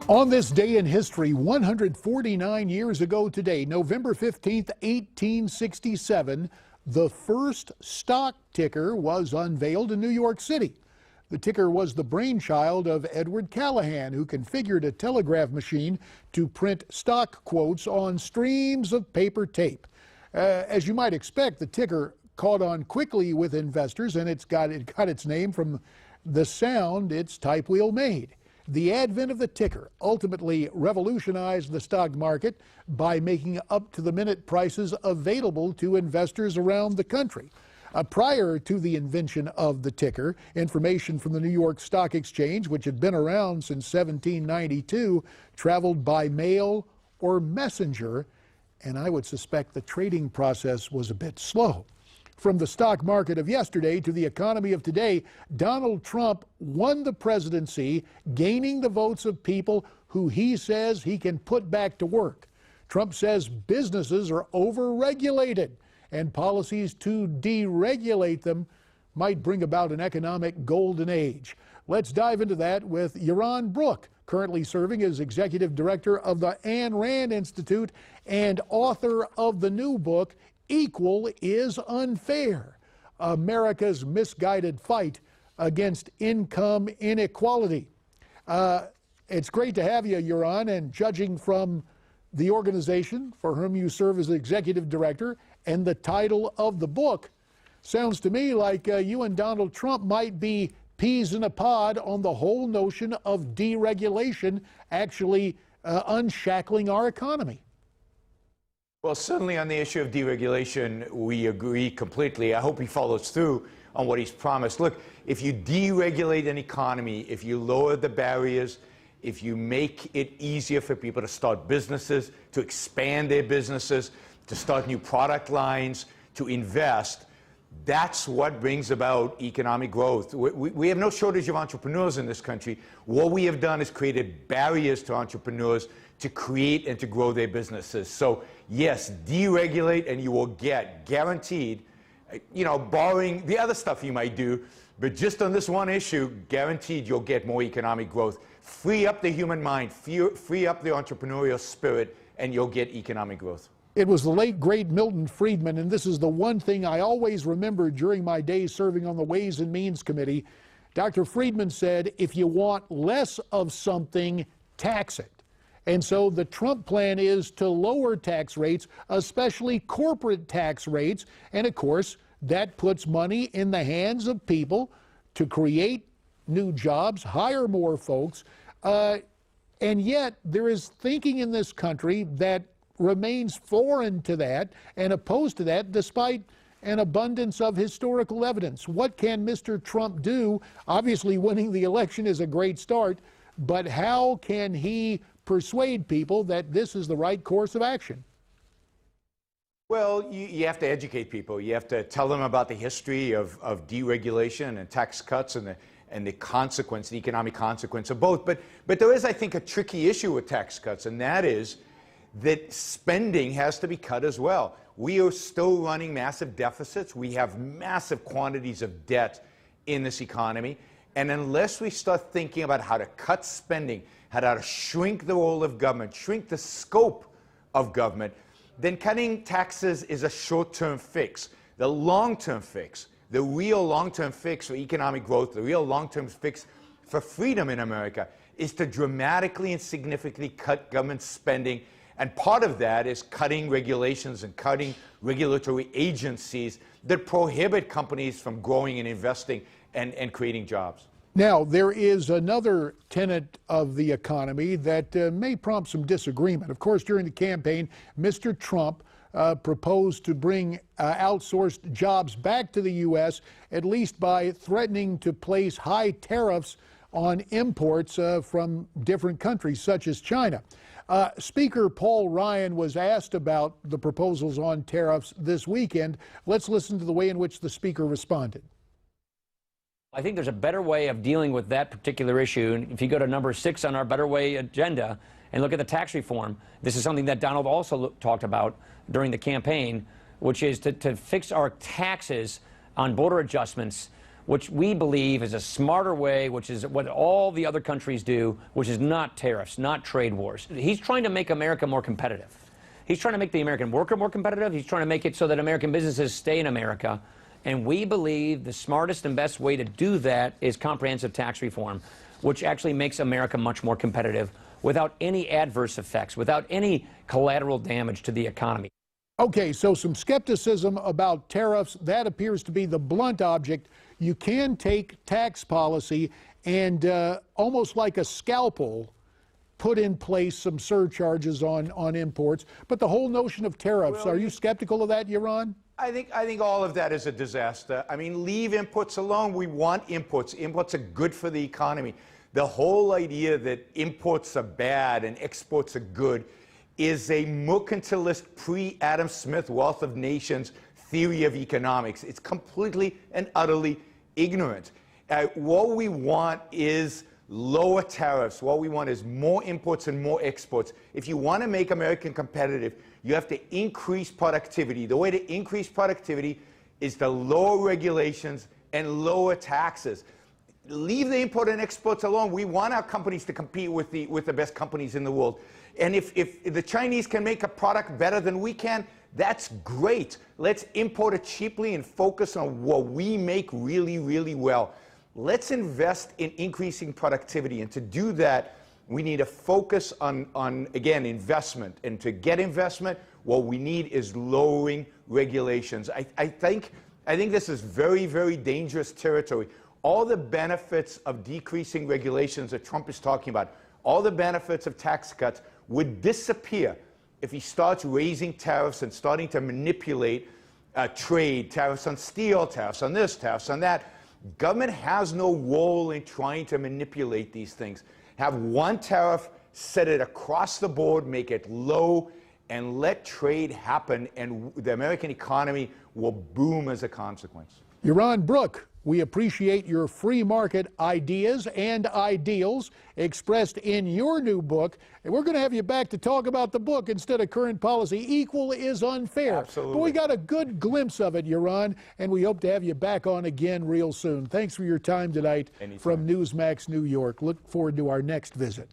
On this day in history, 149 years ago today, November 15th, 1867, the first stock ticker was unveiled in New York City. The ticker was the brainchild of Edward Callahan, who configured a telegraph machine to print stock quotes on streams of paper tape. As you might expect, the ticker caught on quickly with investors, and it got its name from the sound its type wheel made. The advent of the ticker ultimately revolutionized the stock market by making up-to-the-minute prices available to investors around the country. Prior to the invention of the ticker, information from the New York Stock Exchange, which had been around since 1792, traveled by mail or messenger, and I would suspect the trading process was a bit slow. From the stock market of yesterday to the economy of today, Donald Trump won the presidency, gaining the votes of people who he says he can put back to work. Trump says businesses are overregulated, and policies to deregulate them might bring about an economic golden age. Let's dive into that with Yaron Brook, currently serving as executive director of the Ayn Rand Institute and author of the new book, Equal is Unfair: America's Misguided Fight Against Income Inequality. It's great to have you, Yaron, and judging from the organization for whom you serve as executive director and the title of the book, sounds to me like you and Donald Trump might be peas in a pod on the whole notion of deregulation actually unshackling our economy. Well, certainly on the issue of deregulation, we agree completely. I hope he follows through on what he's promised. Look, if you deregulate an economy, if you lower the barriers, if you make it easier for people to start businesses, to expand their businesses, to start new product lines, to invest, that's what brings about economic growth. We have no shortage of entrepreneurs in this country. What we have done is created barriers to entrepreneurs to create and to grow their businesses. So yes, deregulate and you will get guaranteed, barring the other stuff you might do, but just on this one issue, guaranteed you'll get more economic growth. Free up the human mind, free up the entrepreneurial spirit, and you'll get economic growth. It was the late, great Milton Friedman, and this is the one thing I always remember during my days serving on the Ways and Means Committee. Dr. Friedman said, if you want less of something, tax it. And so the Trump plan is to lower tax rates, especially corporate tax rates. And of course, that puts money in the hands of people to create new jobs, hire more folks. And yet there is thinking in this country that remains foreign to that and opposed to that, despite an abundance of historical evidence. What can Mr. Trump do? Obviously, winning the election is a great start, but how can he persuade people that this is the right course of action? Well, you have to educate people. You have to tell them about the history of deregulation and tax cuts and the consequence, the economic consequence of both. But there is, I think, a tricky issue with tax cuts, and that is that spending has to be cut as well. We are still running massive deficits. We have massive quantities of debt in this economy. And unless we start thinking about how to cut spending, how to shrink the role of government, shrink the scope of government, then cutting taxes is a short-term fix. The long-term fix, the real long-term fix for economic growth, the real long-term fix for freedom in America is to dramatically and significantly cut government spending. And part of that is cutting regulations and cutting regulatory agencies that prohibit companies from growing and investing and creating jobs. Now, there is another tenet of the economy that may prompt some disagreement. Of course, during the campaign, Mr. Trump proposed to bring outsourced jobs back to the U.S., at least by threatening to place high tariffs on imports from different countries, such as China. Speaker Paul Ryan was asked about the proposals on tariffs this weekend. Let's listen to the way in which the speaker responded. I think there's a better way of dealing with that particular issue. And if you go to number 6 on our Better Way agenda and look at the tax reform, this is something that Donald also talked about during the campaign, which is to fix our taxes on border adjustments which we believe is a smarter way, which is what all the other countries do, which is not tariffs, not trade wars. He's trying to make America more competitive. He's trying to make the American worker more competitive. He's trying to make it so that American businesses stay in America. And we believe the smartest and best way to do that is comprehensive tax reform, which actually makes America much more competitive without any adverse effects, without any collateral damage to the economy. Okay, so some skepticism about tariffs. That appears to be the blunt object. You can take tax policy and almost like a scalpel, put in place some surcharges on imports. But the whole notion of tariffs, are you skeptical of that, Yaron? I think all of that is a disaster. I mean, leave imports alone. We want imports. Imports are good for the economy. The whole idea that imports are bad and exports are good is a mercantilist pre-Adam Smith Wealth of Nations theory of economics. It's completely and utterly ignorant. What we want is lower tariffs. What we want is more imports and more exports. If you want to make America competitive, you have to increase productivity. The way to increase productivity is to lower regulations and lower taxes. Leave the import and exports alone. We want our companies to compete with the best companies in the world. And if the Chinese can make a product better than we can, that's great. Let's import it cheaply and focus on what we make really, really well. Let's invest in increasing productivity. And to do that, we need to focus on again, investment. And to get investment, what we need is lowering regulations. I think this is very, very dangerous territory. All the benefits of decreasing regulations that Trump is talking about, all the benefits of tax cuts would disappear if he starts raising tariffs and starting to manipulate trade, tariffs on steel, tariffs on this, tariffs on that. Government has no role in trying to manipulate these things. Have one tariff, set it across the board, make it low, and let trade happen, and the American economy will boom as a consequence. Yaron Brook, we appreciate your free market ideas and ideals expressed in your new book. And we're going to have you back to talk about the book instead of current policy. Equal is unfair. Absolutely. But we got a good glimpse of it, Yaron, and we hope to have you back on again real soon. Thanks for your time tonight. Anytime. From Newsmax New York. Look forward to our next visit.